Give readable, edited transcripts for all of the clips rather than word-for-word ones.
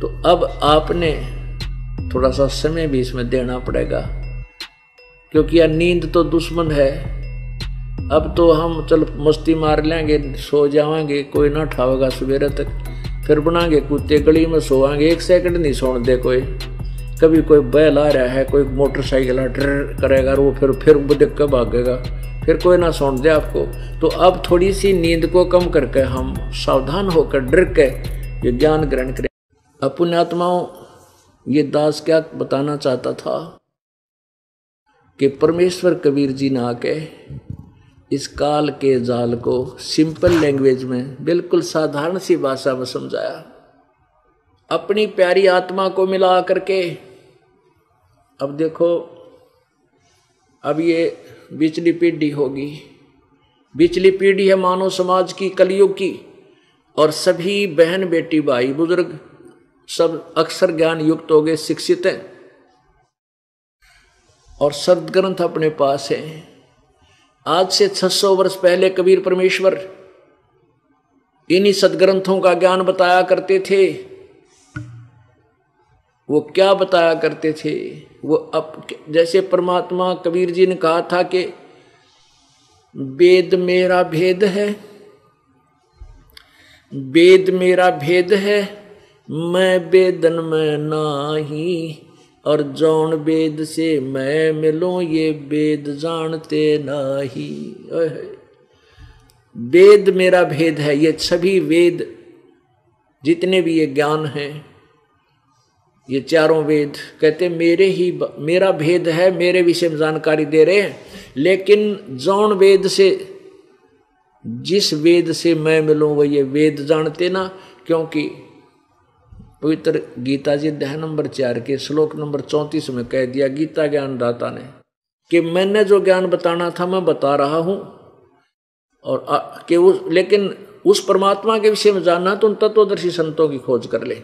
तो अब आपने थोड़ा सा समय भी इसमें देना पड़ेगा, क्योंकि यार नींद तो दुश्मन है। अब तो हम चल मस्ती मार लेंगे, सो जाएंगे, कोई ना उठावेगा सवेरे तक, फिर बनाएंगे कुत्ते गली में सोएंगे, 1 सेकंड नहीं सोने दे कोई। कभी कोई बैल आ रहा है, कोई मोटरसाइकिल ड्र करेगा, वो फिर देख कर भागेगा, फिर कोई ना सोने दे आपको। तो अब थोड़ी सी नींद को कम करके हम सावधान होकर डर के ये ज्ञान ग्रहण करें। अब पुण्यात्माओं, ये दास क्या बताना चाहता था कि परमेश्वर कबीर जी ने आके इस काल के जाल को सिंपल लैंग्वेज में, बिल्कुल साधारण सी भाषा में समझाया, अपनी प्यारी आत्मा को मिला करके। अब देखो, अब ये बिचली पीढ़ी होगी, बिचली पीढ़ी है मानव समाज की, कलयुग की, और सभी बहन बेटी भाई बुजुर्ग सब अक्षर ज्ञान युक्त हो गए, शिक्षित हैं, और सदग्रंथ अपने पास है। आज से 600 वर्ष पहले कबीर परमेश्वर इन्हीं सदग्रंथों का ज्ञान बताया करते थे। वो क्या बताया करते थे? वो अब जैसे परमात्मा कबीर जी ने कहा था कि वेद मेरा भेद है, वेद मेरा भेद है, मैं वेदन में नाही, और जौन वेद से मैं मिलूं ये वेद जानते नाही। वेद मेरा भेद है, ये सभी वेद जितने भी ये ज्ञान हैं, ये चारों वेद कहते मेरा भेद है, मेरे विषय में जानकारी दे रहे हैं। लेकिन जौन वेद से, जिस वेद से मैं मिलूं वो ये वेद जानते ना, क्योंकि पवित्र गीता जी अध्याय नंबर 4 के श्लोक नंबर 34 में कह दिया गीता ज्ञान दाता ने कि मैंने जो ज्ञान बताना था मैं बता रहा हूं, और लेकिन उस परमात्मा के विषय में जानना तो उन तत्वदर्शी संतों की खोज कर ले।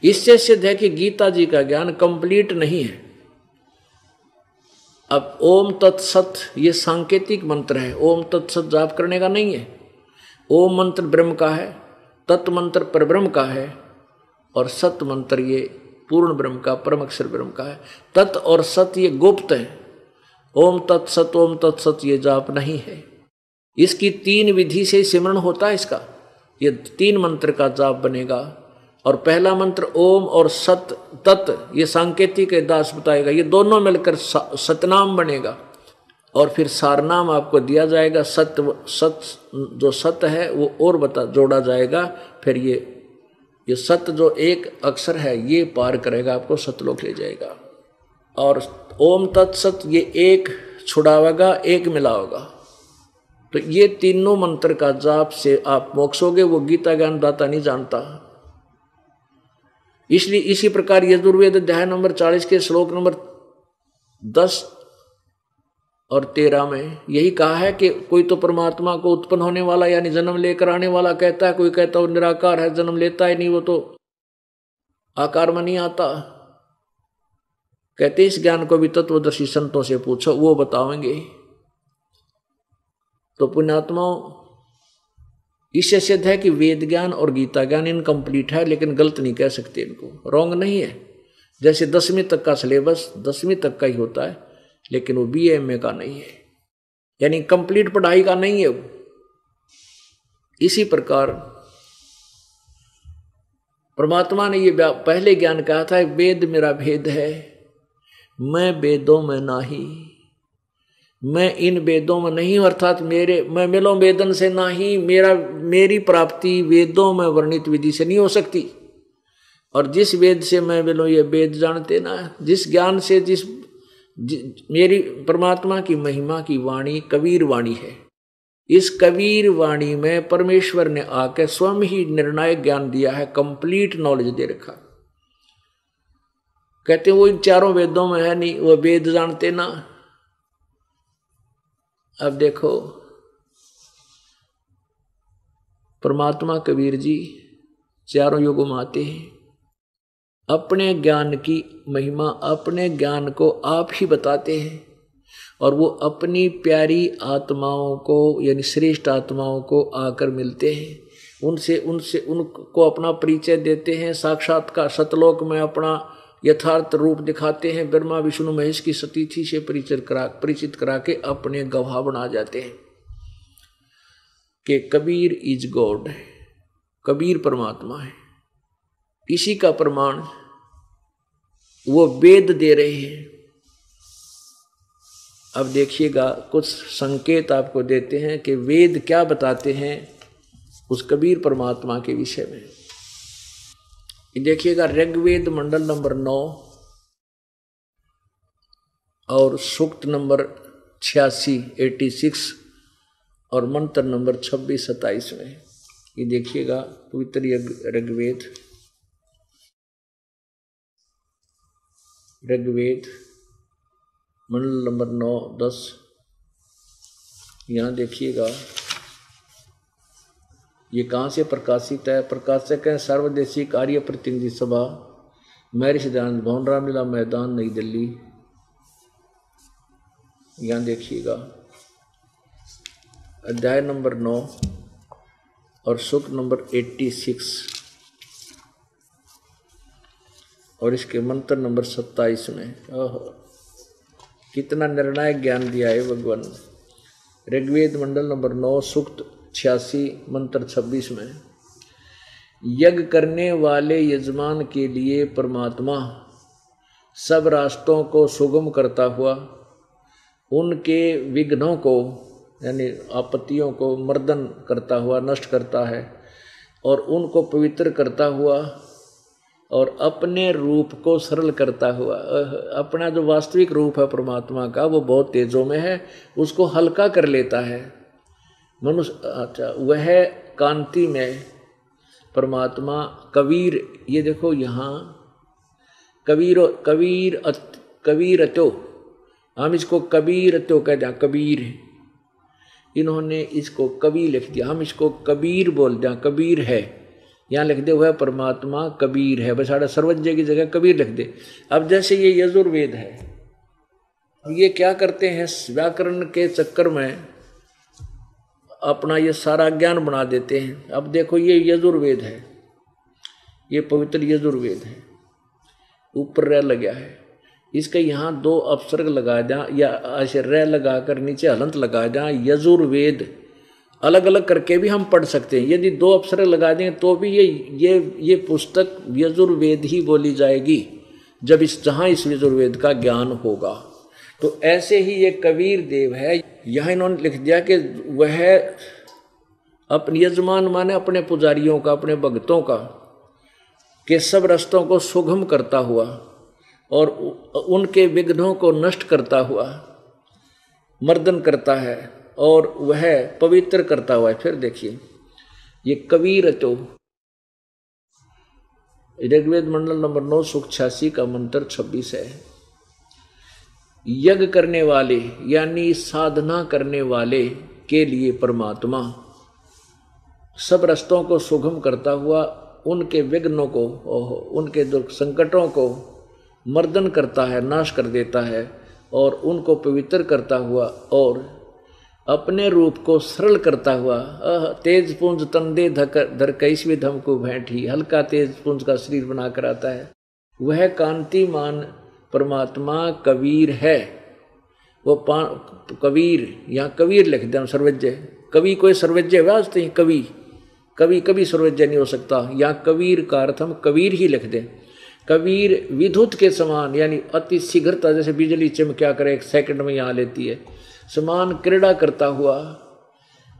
इससे सिद्ध है कि गीता जी का ज्ञान कंप्लीट नहीं है। अब ओम तत्सत ये सांकेतिक मंत्र है, ओम तत्सत जाप करने का नहीं है। ओम मंत्र ब्रह्म का है, तत् मंत्र परब्रह्म का है, और सत मंत्र ये पूर्ण ब्रह्म का, परम अक्षर ब्रह्म का है। तत् और सत ये गुप्त है। ओम तत्सत ये जाप नहीं है। इसकी 3 विधि से सिमरण होता है इसका, ये 3 मंत्र का जाप बनेगा। और पहला मंत्र ओम और सत तत् ये सांकेतिक है, दास बताएगा, ये दोनों मिलकर सतनाम बनेगा। और फिर सारनाम आपको दिया जाएगा, सत जो सत है वो और जोड़ा जाएगा। फिर ये सत जो एक अक्षर है ये पार करेगा, आपको सतलोक ले जाएगा। और ओम तत्सत ये एक छुड़ावेगा, एक मिलावेगा। तो ये तीनों मंत्र का जाप से आप मोक्षोगे, वो गीता ज्ञान दाता नहीं जानता। इसलिए इसी प्रकार यजुर्वेद अध्याय नंबर 40 के श्लोक नंबर 10 और 13 में यही कहा है कि कोई तो परमात्मा को उत्पन्न होने वाला यानी जन्म लेकर आने वाला कहता है, कोई कहता है वो निराकार है, जन्म लेता ही नहीं, वो तो आकार में नहीं आता। कहते इस ज्ञान को भी तत्वदर्शी संतों से पूछो, वो बताएंगे। तो पुण्यात्माओं, इससे सिद्ध है कि वेद ज्ञान और गीता ज्ञान इनकम्प्लीट है, लेकिन गलत नहीं कह सकते, इनको रॉन्ग नहीं है। जैसे 10वीं तक का सिलेबस 10वीं तक का ही होता है, लेकिन वो BA का नहीं है, यानी कंप्लीट पढ़ाई का नहीं है वो। इसी प्रकार परमात्मा ने ये पहले ज्ञान कहा था, वेद मेरा भेद है, मैं वेदों में नाही, मैं इन वेदों में नहीं, अर्थात मैं मिलो वेदन से नाही, मेरी प्राप्ति वेदों में वर्णित विधि से नहीं हो सकती। और जिस वेद से मैं मिलो ये वेद जानते ना, जिस ज्ञान से मेरी परमात्मा की महिमा की वाणी कबीर वाणी है। इस कबीर वाणी में परमेश्वर ने आकर स्वयं ही निर्णायक ज्ञान दिया है, कंप्लीट नॉलेज दे रखा। कहते वो इन चारों वेदों में है नहीं, वो वेद जानते ना। अब देखो, परमात्मा कबीर जी चारों युगों में आते हैं, अपने ज्ञान की महिमा, अपने ज्ञान को आप ही बताते हैं, और वो अपनी प्यारी आत्माओं को यानी श्रेष्ठ आत्माओं को आकर मिलते हैं। उनसे उनसे उनको अपना परिचय देते हैं, साक्षात्कार सतलोक में अपना यथार्थ रूप दिखाते हैं, ब्रह्मा विष्णु महेश की सतीथि से परिचित करा के अपने गवाह बना जाते हैं कि कबीर इज गॉड, कबीर परमात्मा है। इसी का प्रमाण वो वेद दे रहे हैं। अब देखिएगा कुछ संकेत आपको देते हैं कि वेद क्या बताते हैं उस कबीर परमात्मा के विषय में। देखिएगा ऋग्वेद मंडल नंबर 9 और सूक्त नंबर 86 और मंत्र नंबर 26-27 में। ये देखिएगा पवित्र ऋग्वेद मंडल नंबर 9-10। यहाँ देखिएगा ये कहाँ से प्रकाशित है। प्रकाशक है सर्वदेशी कार्य प्रतिनिधि सभा, मैरिज दयानंद भवन, रामलीला मैदान, नई दिल्ली। यहाँ देखिएगा अध्याय नंबर 9 और सूक्त नंबर 86 और इसके मंत्र नंबर 27 में। कितना निर्णायक ज्ञान दिया है भगवान। ऋग्वेद मंडल नंबर 9 सूक्त 86 मंत्र 26 में, यज्ञ करने वाले यजमान के लिए परमात्मा सब रास्तों को सुगम करता हुआ उनके विघ्नों को यानी आपत्तियों को मर्दन करता हुआ नष्ट करता है और उनको पवित्र करता हुआ और अपने रूप को सरल करता हुआ। अपना जो वास्तविक रूप है परमात्मा का वो बहुत तेजों में है, उसको हल्का कर लेता है मनुष्य। अच्छा, वह कांति में परमात्मा कबीर। ये देखो यहाँ कबीरतो, हम इसको कबीरतो कहते हैं, कबीर। इन्होंने इसको कबीर लिख दिया, हम इसको कबीर बोल दिया, कबीर है। यहाँ लिख दे हुआ परमात्मा कबीर है, बस साढ़े सर्वज्ञ की जगह कबीर लिख दे। अब जैसे ये यजुर्वेद है, अब ये क्या करते हैं व्याकरण के चक्कर में अपना ये सारा ज्ञान बना देते हैं। अब देखो ये यजुर्वेद है, ये पवित्र यजुर्वेद है, ऊपर रह लगा है, इसके यहाँ 2 अपसर्ग लगा दें या ऐसे रह लगाकर नीचे हलंत लगा दें, यजुर्वेद अलग अलग करके भी हम पढ़ सकते हैं। यदि 2 अपसर्ग लगा दें तो भी ये पुस्तक यजुर्वेद ही बोली जाएगी जब जहाँ इस यजुर्वेद का ज्ञान होगा। तो ऐसे ही ये कबीर देव है, यहाँ इन्होंने लिख दिया कि वह अपने यजमान माने अपने पुजारियों का, अपने भक्तों का, के सब रास्तों को सुगम करता हुआ और उनके विघ्नों को नष्ट करता हुआ मर्दन करता है और वह पवित्र करता हुआ है। फिर देखिए ये कबीर तो ऋग्वेद मंडल नंबर 9 सूक्त 86 का मंत्र 26 है। यज्ञ करने वाले यानी साधना करने वाले के लिए परमात्मा सब रास्तों को सुगम करता हुआ उनके विघ्नों को, उनके दुख संकटों को मर्दन करता है, नाश कर देता है और उनको पवित्र करता हुआ और अपने रूप को सरल करता हुआ। तेज पुंज तंदे धर कैसवी धम को भेंटी, हल्का तेज पुंज का शरीर बनाकर आता है। वह कांतिमान परमात्मा कबीर है। वो कबीर, यहाँ कबीर लिख दें सर्वज्ञ। कवि कोई सर्वज्ञ वास्ते कवि कभी सर्वज्ञ नहीं हो सकता। यहाँ कबीर का अर्थ हम कबीर ही लिख दें। कबीर विद्युत के समान यानी अति शीघ्रता, जैसे बिजली चमक्या करे 1 सेकंड में यहाँ लेती है, समान क्रीड़ा करता हुआ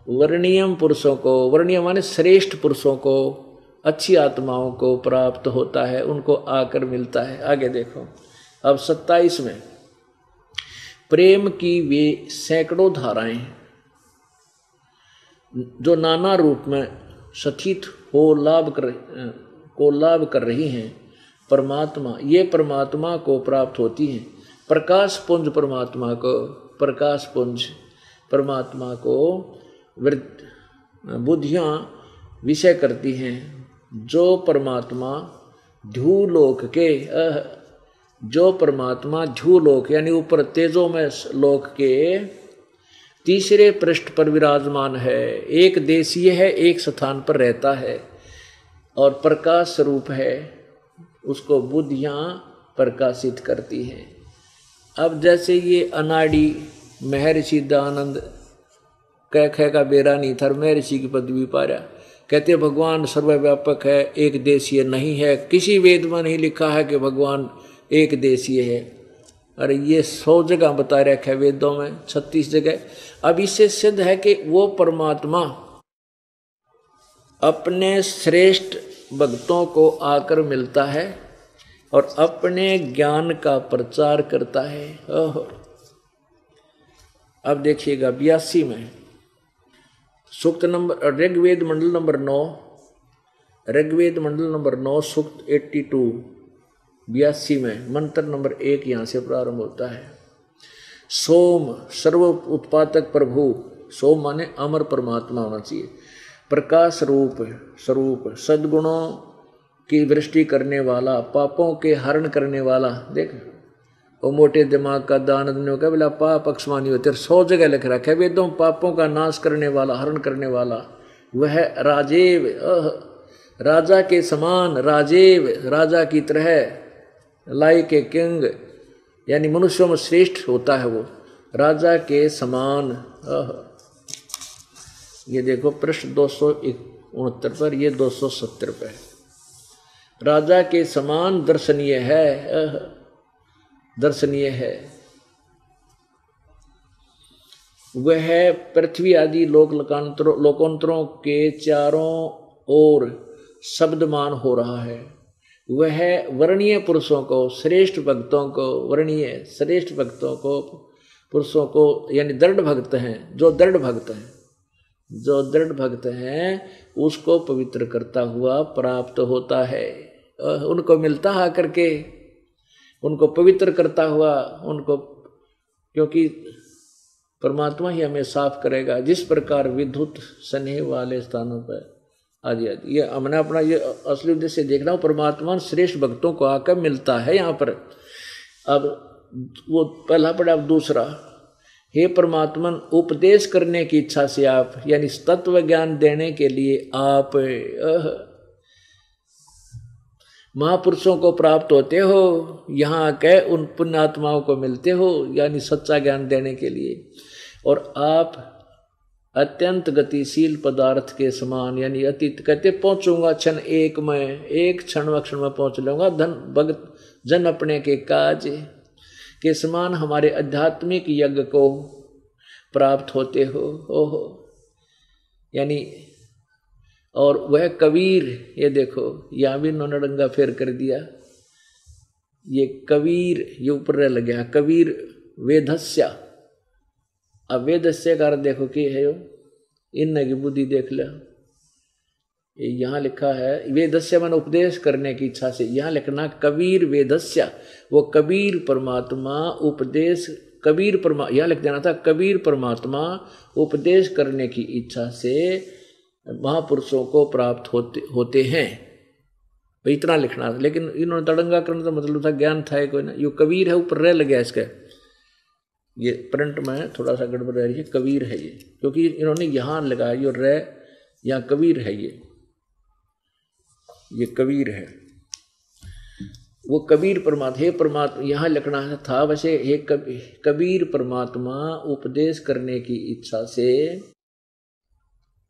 वर्णीयम पुरुषों को, वर्णीय माने श्रेष्ठ पुरुषों को, अच्छी आत्माओं को प्राप्त होता है, उनको आकर मिलता है। आगे देखो अब 27 में, प्रेम की वे सैकड़ों धाराएं जो नाना रूप में सथित हो लाभ कर रही हैं परमात्मा, ये परमात्मा को प्राप्त होती हैं। प्रकाश पुंज परमात्मा को, प्रकाश पुंज परमात्मा को बुद्धियाँ विषय करती हैं। जो परमात्मा ध्यूलोक के, जो परमात्मा ध्यूलोक यानी ऊपर तेजों में लोक के तीसरे पृष्ठ पर विराजमान है, एक देशीय है, एक स्थान पर रहता है और प्रकाश स्वरूप है, उसको बुद्धियाँ प्रकाशित करती हैं। अब जैसे ये अनाड़ी महर्षि दयानंद कह का बेरा नहीं था, महर्षि की पदवी पा रहा, कहते भगवान सर्वव्यापक है, एक देशीय नहीं है, किसी वेद में नहीं लिखा है कि भगवान एक देशीय है। अरे ये 100 जगह बता रखा है वेदों में, 36 जगह। अब इससे सिद्ध है कि वो परमात्मा अपने श्रेष्ठ भक्तों को आकर मिलता है और अपने ज्ञान का प्रचार करता है। अब देखिएगा 82 में सूक्त नंबर, ऋग्वेद मंडल नंबर 9, ऋग्वेद मंडल नंबर 9 सूक्त 82 82 में मंत्र नंबर 1 यहाँ से प्रारंभ होता है। सोम सर्व उत्पादक प्रभु, सोम माने अमर परमात्मा होना चाहिए, प्रकाश रूप स्वरूप, सद्गुणों की वृष्टि करने वाला, पापों के हरण करने वाला। देख वो मोटे दिमाग का दानव का बोला पाप अक्षमानी होते, 100 जगह लिख रखा है वेदों, पापों का नाश करने वाला, हरण करने वाला, वह राजेव, राजा के समान, राजेव राजा की तरह, लाइक ए किंग, यानी मनुष्यों में श्रेष्ठ होता है वो, राजा के समान। ये देखो पृष्ठ 269 पर, ये 270 पे, राजा के समान दर्शनीय है, दर्शनीय है। वह पृथ्वी आदि लोकांतरों के चारों ओर शब्दमान हो रहा है। वह वर्णीय पुरुषों को, श्रेष्ठ भक्तों को, वर्णीय श्रेष्ठ भक्तों को, पुरुषों को, यानी दृढ़ भक्त हैं, जो दृढ़ भक्त हैं, जो दृढ़ भक्त हैं उसको पवित्र करता हुआ प्राप्त होता है। उनको मिलता है करके, उनको पवित्र करता हुआ, उनको, क्योंकि परमात्मा ही हमें साफ करेगा। जिस प्रकार विद्युत स्नेह वाले स्थानों पर आदि आदि, ये हमने अपना ये असली उद्देश्य देख रहा हूँ, परमात्मा श्रेष्ठ भक्तों को आकर मिलता है यहाँ पर। अब वो पहला पड़ा, अब दूसरा, हे परमात्मा उपदेश करने की इच्छा से आप, यानी तत्व ज्ञान देने के लिए आप महापुरुषों को प्राप्त होते हो, यहाँ के उन पुण्यात्माओं को मिलते हो, यानी सच्चा ज्ञान देने के लिए। और आप अत्यंत गतिशील पदार्थ के समान, यानी अतीत कहते पहुंचूंगा क्षण एक में, एक क्षण में पहुंच लूंगा, धन भगत जन अपने के काज के समान हमारे आध्यात्मिक यज्ञ को प्राप्त होते हो। ओहो, यानी, और वह कबीर, ये देखो यहाँ भी इन्होंने डंगा फेर कर दिया, ये कबीर, ये ऊपर लग गया कबीर वेदस्या। अब वेदस्य का अर्थ देखो कि है, इन की बुद्धि देख लो, यहाँ लिखा है वेदस्य मन उपदेश करने की इच्छा से, यहाँ लिखना कबीर वेदस्य, वो कबीर परमात्मा उपदेश, कबीर यहाँ लिख देना था कबीर परमात्मा उपदेश करने की इच्छा से महापुरुषों को प्राप्त होते हैं, भाई इतना लिखना था। लेकिन इन्होंने तड़ंगा करने का मतलब था ज्ञान था कोई ना, ये कबीर है ऊपर रह लग गया इसका, ये प्रिंट में थोड़ा सा गड़बड़ रह रही है, कबीर है ये, क्योंकि इन्होंने यहाँ लगाया ये रह, यहाँ कबीर है, ये कबीर है, वो कबीर परमात्मा, हे परमात्मा यहाँ लिखना था वैसे, हे कबीर परमात्मा उपदेश करने की इच्छा से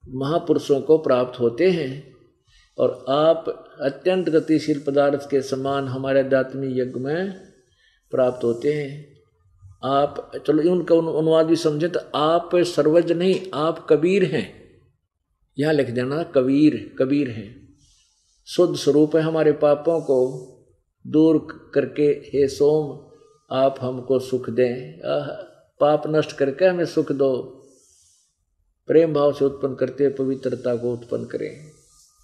महापुरुषों को प्राप्त होते हैं और आप अत्यंत गतिशील पदार्थ के समान हमारे आध्यात्मिक यज्ञ में प्राप्त होते हैं। आप, चलो उनका अनुवाद भी समझे तो आप सर्वज्ञ नहीं, आप कबीर हैं, यहाँ लिख देना कबीर, कबीर हैं, शुद्ध स्वरूप है, हमारे पापों को दूर करके हे सोम आप हमको सुख दें, पाप नष्ट करके हमें सुख दो, प्रेम भाव से उत्पन्न करते पवित्रता को उत्पन्न करें।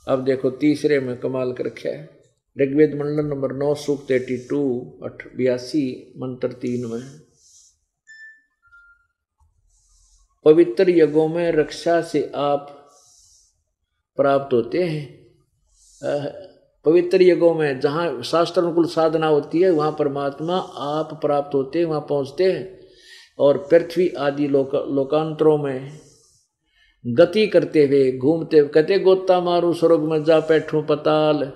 अब देखो तीसरे में कमाल कर रखा है, ऋग्वेद मंडल नंबर 9 सूक्त 82 मंत्र 3 में, पवित्र यज्ञों में रक्षा से आप प्राप्त होते हैं। पवित्र यज्ञों में जहाँ शास्त्र अनुकूल साधना होती है वहाँ परमात्मा आप प्राप्त होते हैं, वहाँ पहुँचते हैं। और पृथ्वी आदि लोकांतरों में गति करते हुए घूमते हुए कहते गोता मारू स्वर्ग में जा बैठूं पताल,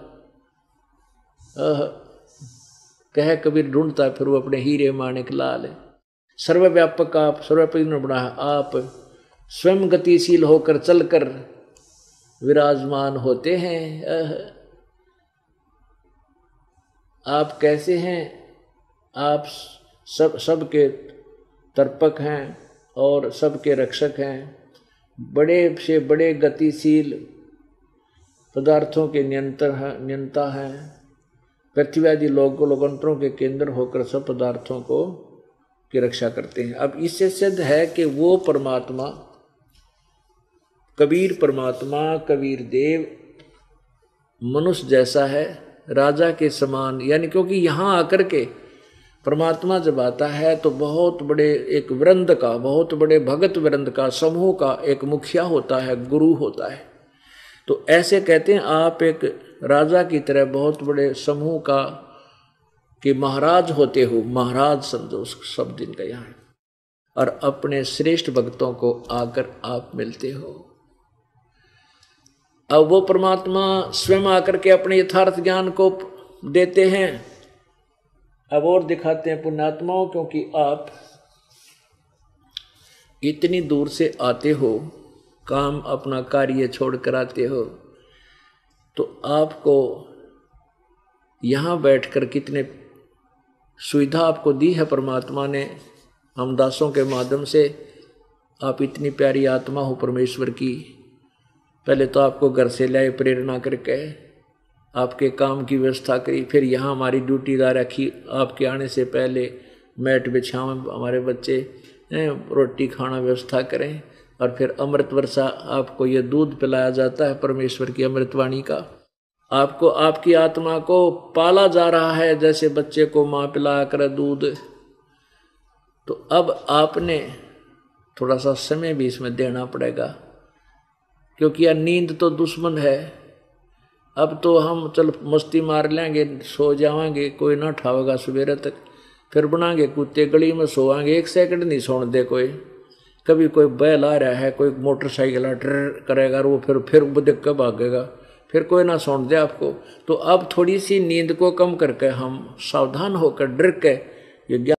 कह कबीर ढूंढता फिर वो अपने हीरे माणिक लाल। सर्वव्यापक आप, सर्वव्यापक ने बना आप, स्वयं गतिशील होकर चलकर विराजमान होते हैं। आप कैसे हैं? आप सबके तर्पक हैं और सबके रक्षक हैं, बड़े से बड़े गतिशील पदार्थों के नियंता हैं, पृथ्वी आदि लोकांतरों के केंद्र होकर सब पदार्थों को की रक्षा करते हैं। अब इससे सिद्ध है कि वो परमात्मा कबीर परमात्मा कबीर देव मनुष्य जैसा है, राजा के समान, यानी क्योंकि यहाँ आकर के परमात्मा जब आता है तो बहुत बड़े एक वृंद का, बहुत बड़े भगत वृंद का, समूह का एक मुखिया होता है, गुरु होता है। तो ऐसे कहते हैं आप एक राजा की तरह बहुत बड़े समूह का कि महाराज होते हो, महाराज समझो सब दिन का यहाँ, और अपने श्रेष्ठ भक्तों को आकर आप मिलते हो। अब वो परमात्मा स्वयं आकर के अपने यथार्थ ज्ञान को देते हैं। अब और दिखाते हैं पुण्यात्माओं, क्योंकि आप इतनी दूर से आते हो, काम अपना कार्य छोड़ कर आते हो, तो आपको यहाँ बैठकर कितने सुविधा आपको दी है परमात्मा ने हम दासों के माध्यम से। आप इतनी प्यारी आत्मा हो परमेश्वर की। पहले तो आपको घर से लाए प्रेरणा करके, आपके काम की व्यवस्था करी, फिर यहाँ हमारी ड्यूटीदार रखी। आपके आने से पहले मैट बिछाएं, हमारे बच्चे रोटी खाना व्यवस्था करें, और फिर अमृत वर्षा आपको ये दूध पिलाया जाता है परमेश्वर की अमृतवाणी का। आपको आपकी आत्मा को पाला जा रहा है जैसे बच्चे को माँ पिलाया करे दूध। तो अब आपने थोड़ा सा समय भी इसमें देना पड़ेगा, क्योंकि यह नींद तो दुश्मन है। अब तो हम चल मस्ती मार लेंगे, सो जाएंगे, कोई ना उठावेगा सवेरे तक, फिर बनाएंगे कुत्ते, गली में सोएंगे, 1 सेकंड नहीं सोने दे कोई। कभी कोई बैल आ रहा है, कोई मोटरसाइकिल ट्र करेगा, वो फिर देख कर भागेगा, फिर कोई ना सोने दे आपको। तो अब थोड़ी सी नींद को कम करके हम सावधान होकर डर के ये